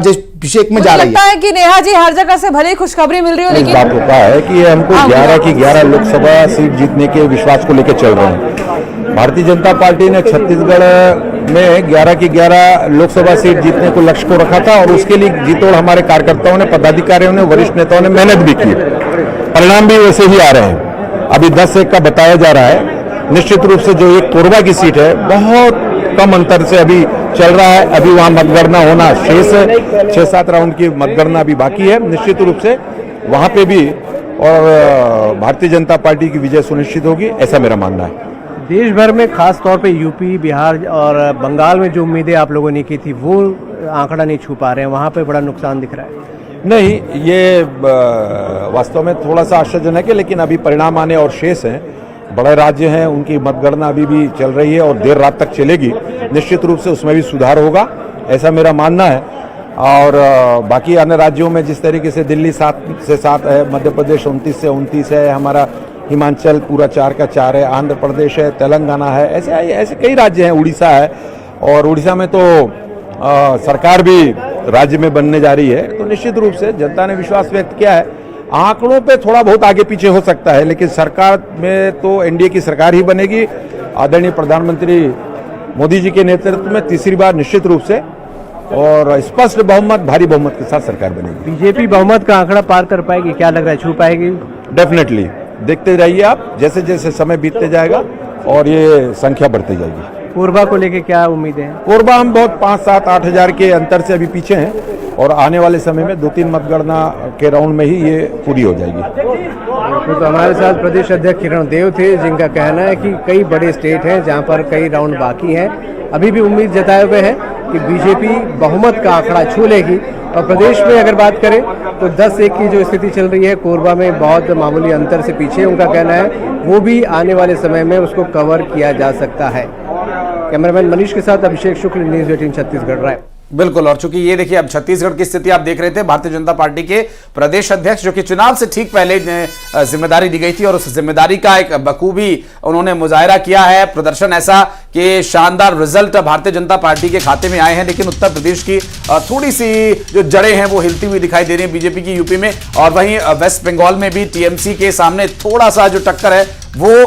अभिषेक में जा रही लगता है कि नेहा जी हर जगह से भले ही खुशखबरी मिल रही हो, लेकिन बात होता है कि हमको 11 की 11 लोकसभा सीट जीतने के विश्वास को लेकर चल रहे हैं। भारतीय जनता पार्टी ने छत्तीसगढ़ में 11 की 11 लोकसभा सीट जीतने को लक्ष्य को रखा था और उसके लिए जीतोड़ हमारे कार्यकर्ताओं ने, पदाधिकारियों ने, वरिष्ठ नेताओं ने मेहनत भी की। परिणाम भी वैसे ही आ रहे हैं। अभी 10-1 का बताया जा रहा है। निश्चित रूप से जो एक कोरबा की सीट है, बहुत कम अंतर से अभी चल रहा है। अभी वहां मतगणना होना शेष है, 6-7 राउंड की मतगणना अभी बाकी है। निश्चित रूप से वहां पे भी और भारतीय जनता पार्टी की विजय सुनिश्चित होगी, ऐसा मेरा मानना है। देश भर में खास तौर पे यूपी, बिहार और बंगाल में जो उम्मीदें आप लोगों ने की थी वो आंकड़ा नहीं छू पा रहे हैं, वहां पे बड़ा नुकसान दिख रहा है। नहीं, ये वास्तव में थोड़ा सा आश्चर्यजनक है, लेकिन अभी परिणाम आने और शेष हैं। बड़े राज्य हैं, उनकी मतगणना अभी भी चल रही है और देर रात तक चलेगी। निश्चित रूप से उसमें भी सुधार होगा, ऐसा मेरा मानना है। और बाकी अन्य राज्यों में जिस तरीके से दिल्ली 7 से 7 है, मध्य प्रदेश 29 से 29 है, हमारा हिमाचल पूरा 4 का 4 है, आंध्र प्रदेश है, तेलंगाना है, ऐसे कई राज्य हैं, उड़ीसा है। और उड़ीसा में तो सरकार भी राज्य में बनने जा रही है। तो निश्चित रूप से जनता ने विश्वास व्यक्त किया है। आंकड़ों पे थोड़ा बहुत आगे पीछे हो सकता है, लेकिन सरकार में तो एनडीए की सरकार ही बनेगी। आदरणीय प्रधानमंत्री मोदी जी के नेतृत्व में तीसरी बार निश्चित रूप से और स्पष्ट बहुमत, भारी बहुमत के साथ सरकार बनेगी। बीजेपी बहुमत का आंकड़ा पार कर पाएगी, क्या लग रहा है, छू पाएगी? डेफिनेटली, देखते रहिए आप, जैसे जैसे समय बीतते जाएगा और ये संख्या बढ़ती जाएगी। कोरबा को लेके क्या उम्मीदें हैं? कोरबा हम बहुत 5-7-8 हजार के अंतर से अभी पीछे हैं और आने वाले समय में 2-3 मतगणना के राउंड में ही ये पूरी हो जाएगी। तो हमारे साथ प्रदेश अध्यक्ष किरण देव थे, जिनका कहना है कि कई बड़े स्टेट हैं जहां पर कई राउंड बाकी हैं। अभी भी उम्मीद जताए हुए हैं कि बीजेपी बहुमत का आंकड़ा छू लेगी। और प्रदेश में अगर बात करें तो 10-1 की जो स्थिति चल रही है, कोरबा में बहुत मामूली अंतर से पीछे उनका कहना है, वो भी आने वाले समय में उसको कवर किया जा सकता है। कैमरामैन मनीष के साथ अभिषेक शुक्ल, न्यूज़ 18 छत्तीसगढ़ राय। बिल्कुल। और चूंकि ये देखिए, अब छत्तीसगढ़ की स्थिति आप देख रहे थे, भारतीय जनता पार्टी के प्रदेश अध्यक्ष जो कि चुनाव से ठीक पहले जिम्मेदारी दी गई थी और उस जिम्मेदारी का एक बखूबी उन्होंने मुजाहिरा किया है। प्रदर्शन ऐसा कि शानदार रिजल्ट भारतीय जनता पार्टी के खाते में आए हैं, लेकिन उत्तर प्रदेश की थोड़ी सी जो जड़ें हैं वो हिलती हुई दिखाई दे रही है बीजेपी की यूपी में। और वहीं वेस्ट बंगाल में भी टीएमसी के सामने थोड़ा सा जो टक्कर है वो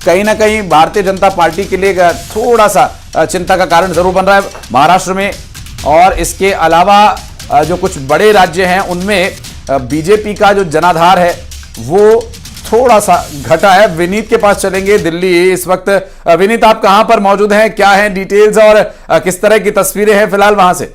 कहीं ना कहीं भारतीय जनता पार्टी के लिए थोड़ा सा चिंता का कारण जरूर बन रहा है। महाराष्ट्र में और इसके अलावा जो कुछ बड़े राज्य हैं उनमें बीजेपी का जो जनाधार है वो थोड़ा सा घटा है। विनीत के पास चलेंगे, दिल्ली इस वक्त। विनीत, आप कहां पर मौजूद हैं, क्या है डिटेल्स और किस तरह की तस्वीरें हैं फिलहाल वहां से?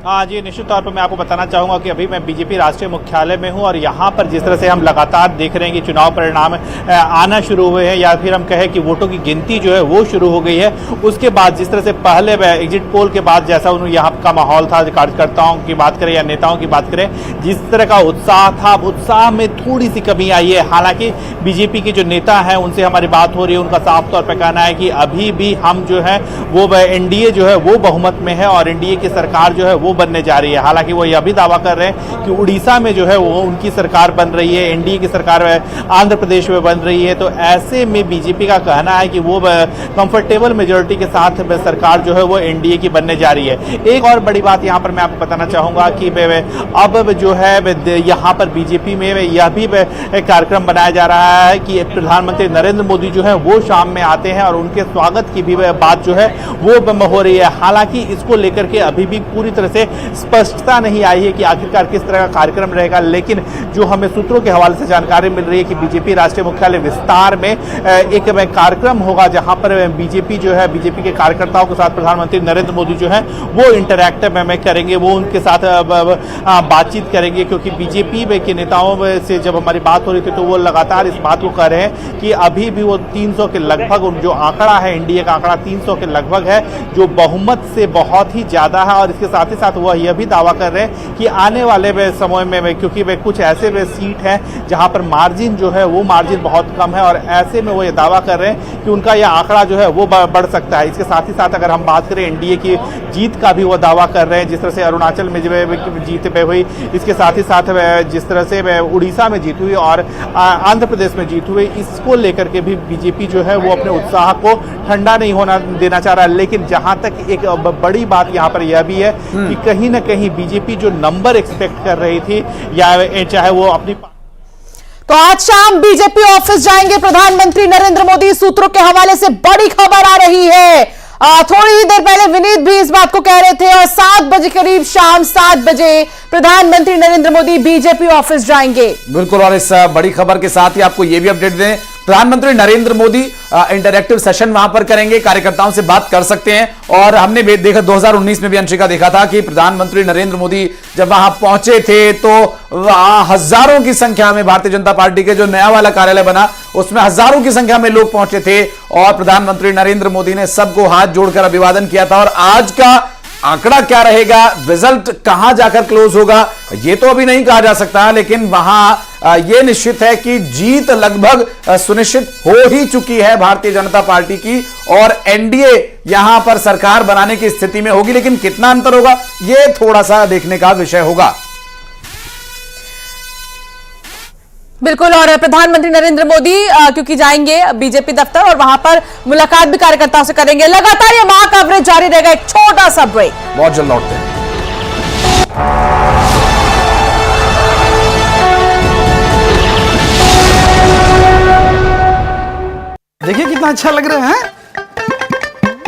हाँ जी, निश्चित तौर पर मैं आपको बताना चाहूँगा कि अभी मैं बीजेपी राष्ट्रीय मुख्यालय में हूँ और यहाँ पर जिस तरह से हम लगातार देख रहे हैं कि चुनाव परिणाम आना शुरू हुए हैं, या फिर हम कहें कि वोटों की गिनती जो है वो शुरू हो गई है। उसके बाद जिस तरह से पहले एग्जिट पोल के बाद जैसा उन्होंने यहाँ का माहौल था, कार्यकर्ताओं की बात करें या नेताओं की बात करें, जिस तरह का उत्साह था, उत्साह में थोड़ी सी कमी आई है। हालांकि बीजेपी के जो नेता हैं उनसे हमारी बात हो रही है, उनका साफ तौर पर कहना है कि अभी भी हम जो है वो एनडीए जो है वो बहुमत में है और एनडीए की सरकार जो है वो बनने जा रही है। हालांकि वो यह भी दावा कर रहे हैं कि उड़ीसा में जो है वो उनकी सरकार बन रही है, एनडीए की सरकार आंध्र प्रदेश में बन रही है। तो ऐसे में बीजेपी का कहना है कि वो कंफर्टेबल मेजोरिटी के साथ सरकार जो है वो एनडीए की बनने जा रही है। एक और बड़ी बात यहां पर मैं आपको बताना चाहूंगा कि अब जो है यहां पर बीजेपी में यह भी कार्यक्रम बनाया जा रहा है कि प्रधानमंत्री नरेंद्र मोदी जो है वो शाम में आते हैं और उनके स्वागत की भी बात जो है वो हो रही है। हालांकि इसको लेकर के अभी भी पूरी तरह से स्पष्टता नहीं आई है कि आखिरकार किस तरह का कार्यक्रम रहेगा, लेकिन जो हमें सूत्रों के हवाले से जानकारी मिल रही है कि बीजेपी राष्ट्रीय मुख्यालय विस्तार में एक कार्यक्रम होगा जहां पर बीजेपी जो है बीजेपी के कार्यकर्ताओं के साथ प्रधानमंत्री नरेंद्र मोदी जो है वो इंटरैक्टिव में करेंगे, वो उनके साथ बातचीत करेंगे। क्योंकि बीजेपी के नेताओं से जब हमारी बात हो रही थी तो वो लगातार इस बात को कह रहे हैं कि अभी भी वो 300 के लगभग जो आंकड़ा है, एनडीए का आंकड़ा 300 के लगभग है, जो बहुमत से बहुत ही ज्यादा है। और इसके साथ ही साथ साथ वह यह भी दावा कर रहे हैं कि आने वाले समय में क्योंकि वे कुछ ऐसे सीट हैं जहां पर मार्जिन जो है वो मार्जिन बहुत कम है और ऐसे में वो ये दावा कर रहे हैं कि उनका यह आंकड़ा जो है वो बढ़ सकता है। इसके साथ ही साथ अगर हम बात करें एनडीए की जीत का भी वो दावा कर रहे हैं, जिस तरह से अरुणाचल में जीत पे हुई, इसके साथ ही साथ जिस तरह से उड़ीसा में जीत हुई और आंध्र प्रदेश में जीत हुई, इसको लेकर के भी बीजेपी जो है वो अपने उत्साह को ठंडा नहीं होना देना चाह रहा है। लेकिन जहां तक एक बड़ी बात यहां पर यह भी है कि कहीं ना कहीं बीजेपी जो नंबर एक्सपेक्ट कर रही थी या चाहे वो अपनी तो आज शाम बीजेपी ऑफिस जाएंगे प्रधानमंत्री नरेंद्र मोदी। सूत्रों के हवाले से बड़ी खबर आ रही है। थोड़ी ही देर पहले विनीत भी इस बात को कह रहे थे और 7 बजे करीब शाम 7 बजे प्रधानमंत्री नरेंद्र मोदी बीजेपी ऑफिस जाएंगे। बिल्कुल, और इस बड़ी खबर के साथ ही आपको यह भी अपडेट दें, प्रधानमंत्री नरेंद्र मोदी इंटरैक्टिव सेशन वहां पर करेंगे, कार्यकर्ताओं से बात कर सकते हैं। और हमने देखा 2019 में भी अंशिका देखा था कि प्रधानमंत्री नरेंद्र मोदी जब वहां पहुंचे थे तो हजारों की संख्या में भारतीय जनता पार्टी के जो नया वाला कार्यालय बना उसमें हजारों की संख्या में लोग पहुंचे थे और प्रधानमंत्री नरेंद्र मोदी ने सबको हाथ जोड़कर अभिवादन किया था। और आज का आंकड़ा क्या रहेगा, रिजल्ट कहां जाकर क्लोज होगा, यह तो अभी नहीं कहा जा सकता, लेकिन वहां यह निश्चित है कि जीत लगभग सुनिश्चित हो ही चुकी है भारतीय जनता पार्टी की और एनडीए यहां पर सरकार बनाने की स्थिति में होगी। लेकिन कितना अंतर होगा यह थोड़ा सा देखने का विषय होगा। बिल्कुल, और प्रधानमंत्री नरेंद्र मोदी क्योंकि जाएंगे बीजेपी दफ्तर और वहां पर मुलाकात भी कार्यकर्ताओं से करेंगे। लगातार ये महा कवरेज जारी रहेगा। एक छोटा सा ब्रेक, बहुत जल्द लौटते हैं। देखिए कितना अच्छा लग रहा है।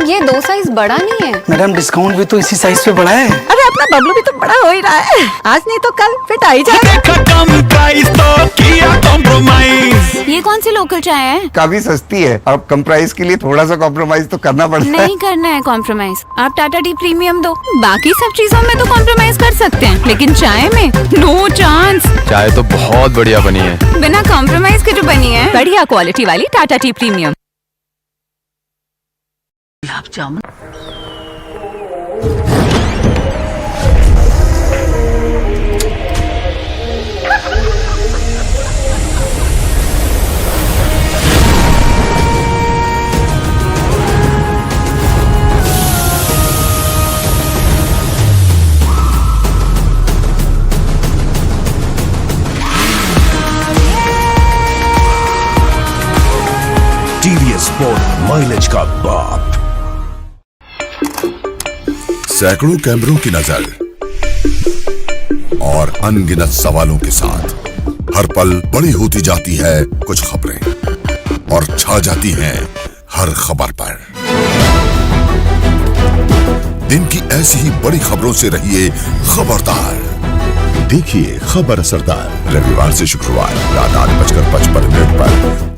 ये 2 साइज बड़ा नहीं है मैडम, डिस्काउंट भी तो इसी साइज पे बड़ा है। अरे अपना बबलू भी तो बड़ा हो ही रहा है, आज नहीं तो कल फिट आ ही जाएगा। कम प्राइस तो किया कॉम्प्रोमाइज। ये कौन सी लोकल चाय है? काफी सस्ती है। अब कम प्राइस के लिए थोड़ा सा कॉम्प्रोमाइज तो करना पड़ता है। नहीं करना है कॉम्प्रोमाइज, आप टाटा टी प्रीमियम दो। बाकी सब चीजों में तो कॉम्प्रोमाइज कर सकते हैं, लेकिन चाय में नो चांस। चाय तो बहुत बढ़िया बनी है, बिना कॉम्प्रोमाइज के जो बनी है। बढ़िया क्वालिटी वाली Tata tea premium. TVS sport mileage का बाप। सैकड़ों कैमरों की नजर और अनगिनत सवालों के साथ हर पल बड़ी होती जाती है कुछ खबरें और छा जाती हैं हर खबर पर। दिन की ऐसी ही बड़ी खबरों से रहिए खबरदार। देखिए खबर असरदार रविवार से शुक्रवार रात 8:55 पर।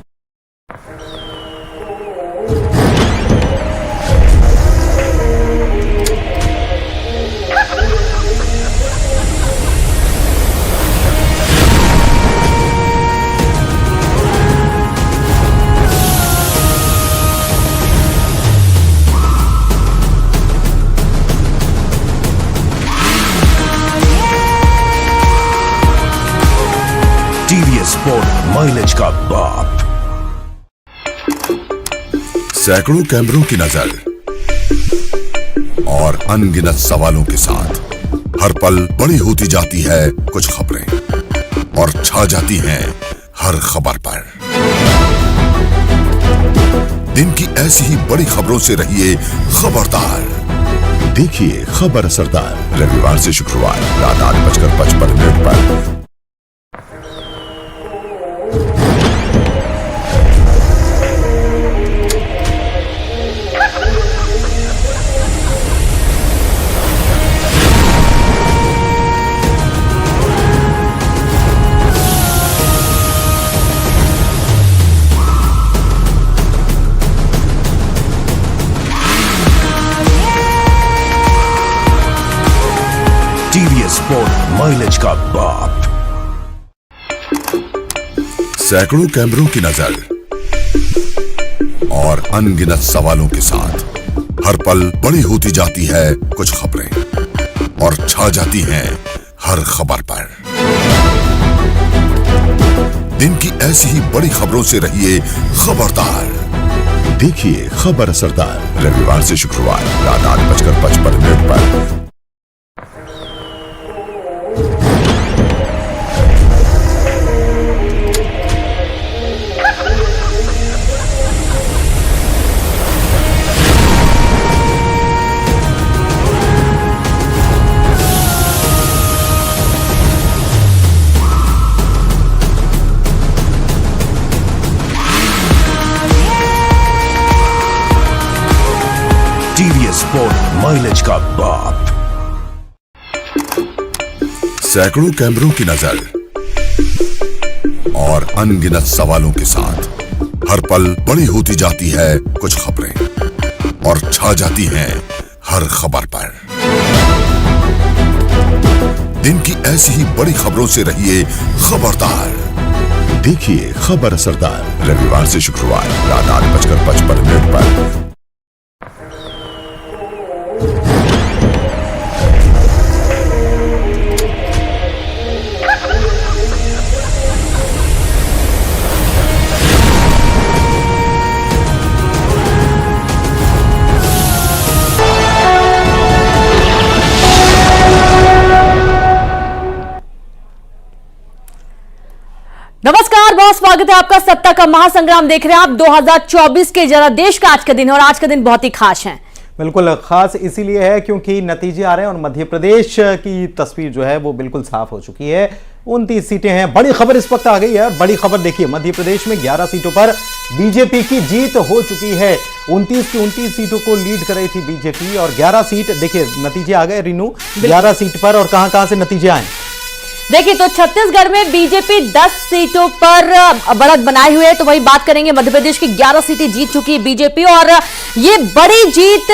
टीवीएस स्पोर्ट माइलेज का बाप। सैकड़ों कैमरों की नजर और अनगिनत सवालों के साथ हर पल बड़ी होती जाती है कुछ खबरें और छा जाती हैं हर खबर पर। दिन की ऐसी ही बड़ी खबरों से रहिए खबरदार। देखिए खबर असरदार रविवार से शुक्रवार रात 8:55 पर। टीवीएस स्पोर्ट माइलेज का बाप। सैकड़ों कैमरों की नजर और अनगिनत सवालों के साथ हर पल बड़ी होती जाती है कुछ खबरें और छा जाती हैं हर खबर पर। दिन की ऐसी ही बड़ी खबरों से रहिए खबरदार। देखिए खबर असरदार रविवार से शुक्रवार रात 8:55 पर। टीवीएस स्पोर्ट माइलेज का बाप। सैकड़ों कैमरों की नजर और अनगिनत सवालों के साथ हर पल बड़ी होती जाती है कुछ खबरें और छा जाती हैं हर खबर पर। दिन की ऐसी ही बड़ी खबरों से रहिए खबरदार। देखिए खबर असरदार रविवार से शुक्रवार रात 8:55 पर। नमस्कार, बहुत स्वागत है आपका। सत्ता का महासंग्राम देख रहे हैं आप 2024 के जरा देश का आज का दिन है और आज का दिन बहुत ही खास है। बिल्कुल खास इसीलिए है क्योंकि नतीजे आ रहे हैं और मध्य प्रदेश की तस्वीर जो है वो बिल्कुल साफ हो चुकी है। 29 सीटें हैं। बड़ी खबर इस वक्त आ गई है। बड़ी खबर देखिए, मध्य प्रदेश में 11 सीटों पर बीजेपी की जीत हो चुकी है। 29 की 29 सीटों को लीड कर रही थी बीजेपी और 11 सीट देखिए नतीजे आ गए रीनू 11 सीट पर। और कहां से नतीजे आए देखिए, तो छत्तीसगढ़ में बीजेपी 10 सीटों पर बढ़त बनाए हुए है। तो वही बात करेंगे, मध्य प्रदेश की 11 सीटें जीत चुकी है बीजेपी और ये बड़ी जीत